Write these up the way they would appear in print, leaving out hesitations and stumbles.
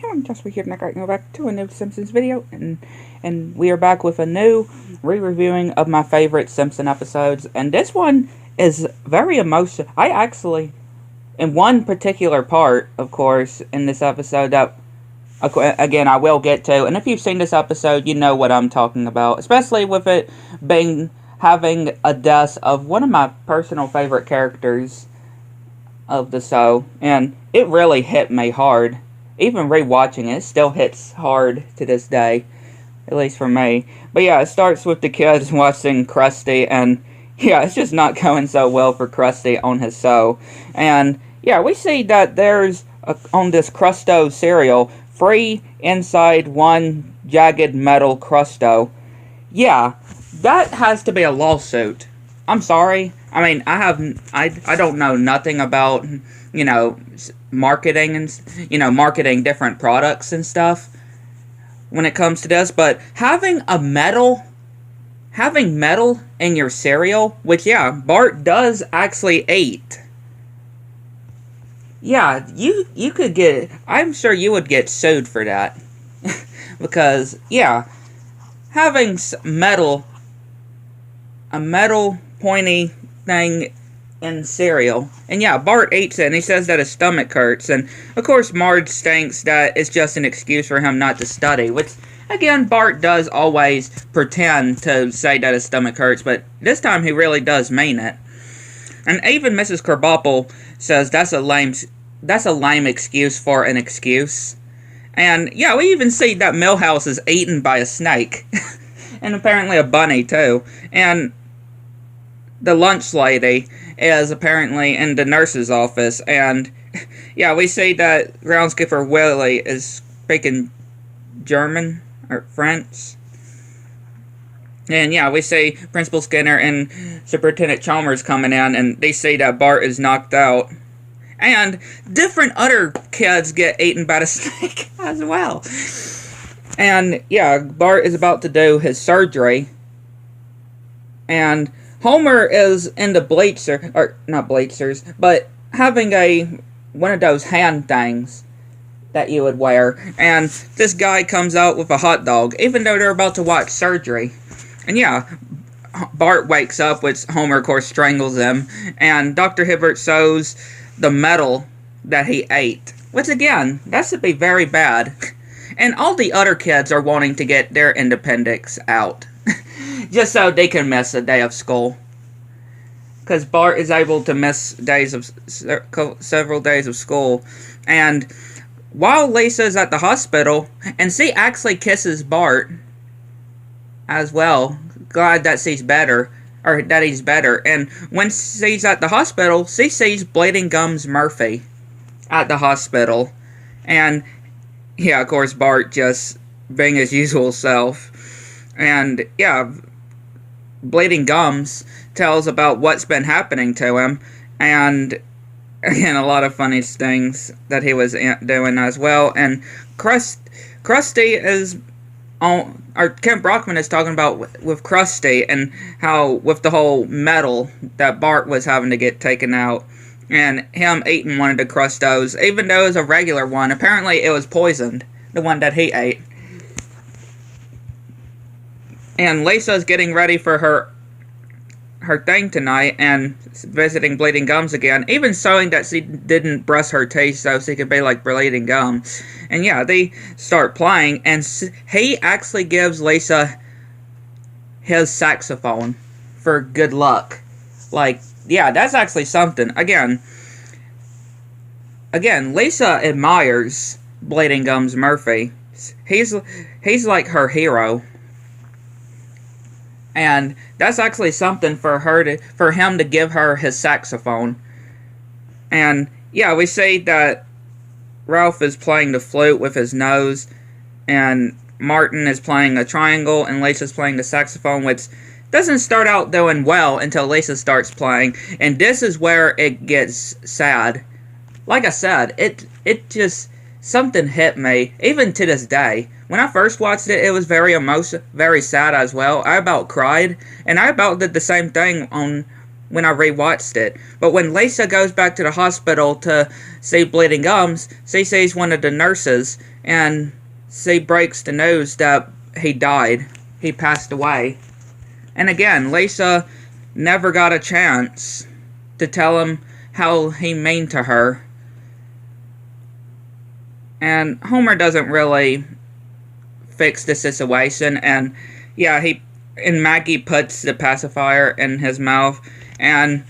I'm just here and I got you back to a new Simpsons video, and we are back with a new re-reviewing of my favorite Simpson episodes, and this one is very emotional. I actually, in one particular part, of course, in this episode that, again, I will get to, and if you've seen this episode, you know what I'm talking about, especially with it being, having a death of one of my personal favorite characters of the show, and it really hit me hard. Even rewatching it still hits hard to this day, at least for me. But yeah, it starts with the kids watching Krusty, and yeah, it's just not going so well for Krusty on his show. And yeah, we see that there's, on this Crusto cereal, free inside one jagged metal Crusto. Yeah, that has to be a lawsuit. I'm sorry. I mean, I don't know nothing about, marketing and, marketing different products and stuff when it comes to this, but having metal in your cereal, which, yeah, Bart does actually eat. Yeah, you could get, I'm sure you would get sued for that. Because, yeah, having a metal pointy thing in cereal. And yeah, Bart eats it, and he says that his stomach hurts. And, of course, Marge thinks that it's just an excuse for him not to study. Which, again, Bart does always pretend to say that his stomach hurts. But this time he really does mean it. And even Mrs. Krabappel says that's a lame excuse for an excuse. And, yeah, we even see that Milhouse is eaten by a snake. And apparently a bunny, too. And the lunch lady is apparently in the nurse's office, and yeah, we see that groundskeeper Willie is speaking German or French. And yeah, we see Principal Skinner and Superintendent Chalmers coming in, and they see that Bart is knocked out. And different other kids get eaten by the snake as well. And yeah, Bart is about to do his surgery, and Homer is in the bleacher, or not bleachers, but having one of those hand things that you would wear, and this guy comes out with a hot dog, even though they're about to watch surgery. And yeah, Bart wakes up, which Homer, of course, strangles him, and Dr. Hibbert shows the metal that he ate, which, again, that should be very bad. And all the other kids are wanting to get their independence out. Just so they can miss a day of school. Because Bart is able to miss several days of school. And while Lisa's at the hospital, and she actually kisses Bart as well. Glad that she's better. Or that he's better. And when she's at the hospital, she sees Bleeding Gums Murphy at the hospital. And yeah, of course, Bart just being his usual self. And yeah, Bleeding Gums tells about what's been happening to him, and again, a lot of funny things that he was doing as well. And Krusty is on, or Kent Brockman is talking about with Krusty, and how with the whole metal that Bart was having to get taken out, and him eating one of the Crustos, even though it was a regular one. Apparently it was poisoned, the one that he ate. And Lisa's getting ready for her thing tonight, and visiting Bleeding Gums again, even showing that she didn't brush her teeth so she could be like Bleeding Gums. And yeah, they start playing, and he actually gives Lisa his saxophone for good luck. Like, yeah, that's actually something. Again, Lisa admires Bleeding Gums Murphy. He's like her hero. And that's actually something for him to give her his saxophone. And yeah, we see that Ralph is playing the flute with his nose, and Martin is playing a triangle, and Lisa's playing the saxophone, which doesn't start out doing well until Lisa starts playing. And this is where it gets sad. Like I said, it just, something hit me, even to this day. When I first watched it, it was very sad as well. I about cried, and I about did the same thing on when I rewatched it. But when Lisa goes back to the hospital to see Bleeding Gums, she sees one of the nurses, and she breaks the news that he died. He passed away. And again, Lisa never got a chance to tell him how he mean to her. And Homer doesn't really fix the situation, and yeah, Maggie puts the pacifier in his mouth, and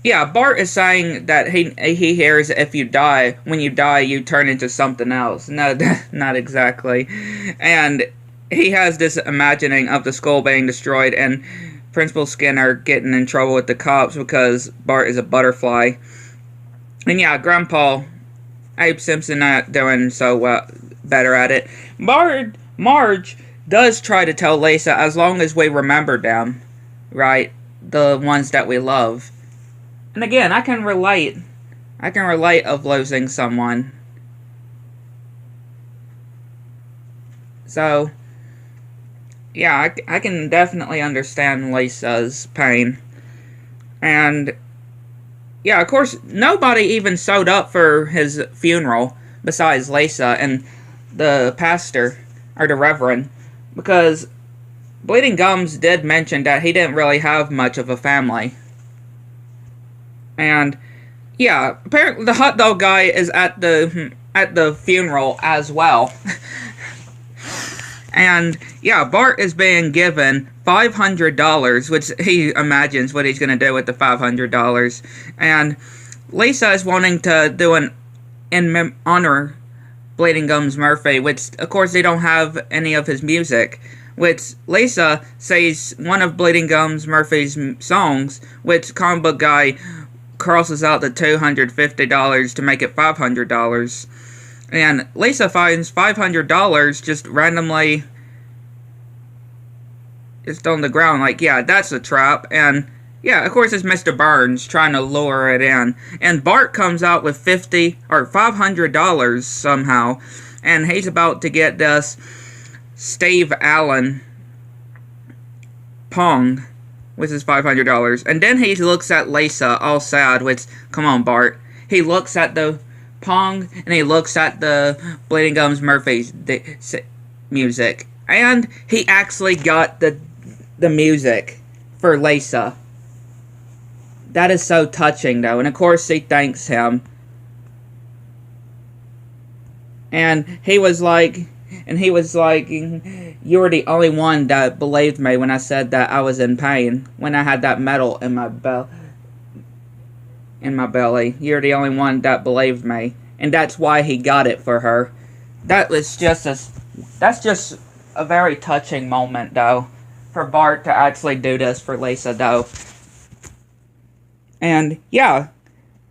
yeah, Bart is saying that he hears when you die, you turn into something else. No, not exactly. And he has this imagining of the school being destroyed, and Principal Skinner getting in trouble with the cops because Bart is a butterfly. And yeah, Grandpa Abe Simpson not doing so well, better at it. Marge does try to tell Lisa, as long as we remember them, right? The ones that we love. And again, I can relate. Of losing someone. So, yeah, I can definitely understand Lisa's pain. And yeah, of course, nobody even showed up for his funeral besides Lisa and the pastor, or the reverend, because Bleeding Gums did mention that he didn't really have much of a family. And yeah, apparently the hot dog guy is at the funeral as well. And yeah, Bart is being given $500, which he imagines what he's going to do with the $500. And Lisa is wanting to do an honor Bleeding Gums Murphy, which of course they don't have any of his music. Which Lisa says one of Bleeding Gums Murphy's songs, which comic book guy crosses out the $250 to make it $500. And Lisa finds $500 just randomly just on the ground, like, yeah, that's a trap. And yeah, of course it's Mr. Burns trying to lure it in. And Bart comes out with $500 somehow, and he's about to get this Steve Allen Pong, which is $500. And then he looks at Lisa all sad, which, come on, Bart. He looks at the Pong, and he looks at the Bleeding Gums Murphy's music. And he actually got the music for Lisa. That is so touching, though. And of course, she thanks him. And he was like, you were the only one that believed me when I said that I was in pain. When I had that metal in my belly. You're the only one that believed me. And that's why he got it for her. That's just a very touching moment, though. For Bart to actually do this for Lisa, though. And, yeah.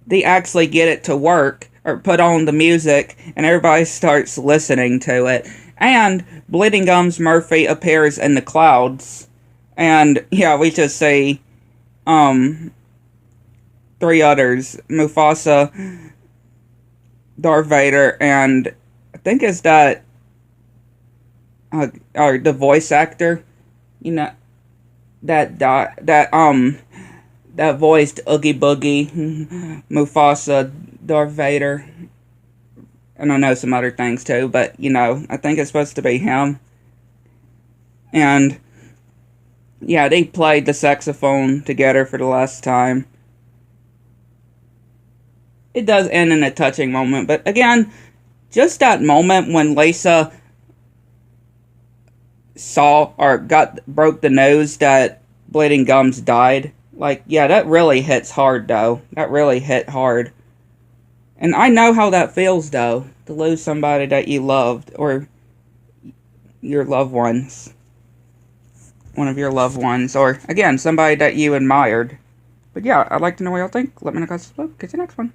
They actually get it to work. Or put on the music. And everybody starts listening to it. And Bleeding Gums Murphy appears in the clouds. And, yeah, we just see, 3 others. Mufasa, Darth Vader, and I think it's that, or the voice actor, you know, that voiced Oogie Boogie, Mufasa, Darth Vader, and I know some other things too, but, you know, I think it's supposed to be him. And, yeah, they played the saxophone together for the last time. It does end in a touching moment, but again, just that moment when Lisa saw, or broke the news that Bleeding Gums died, like, yeah, that really hits hard, though. That really hit hard. And I know how that feels, though, to lose somebody that you loved, or your loved ones. One of your loved ones, or, again, somebody that you admired. But yeah, I'd like to know what y'all think. Let me know, guys, below. Catch you next one.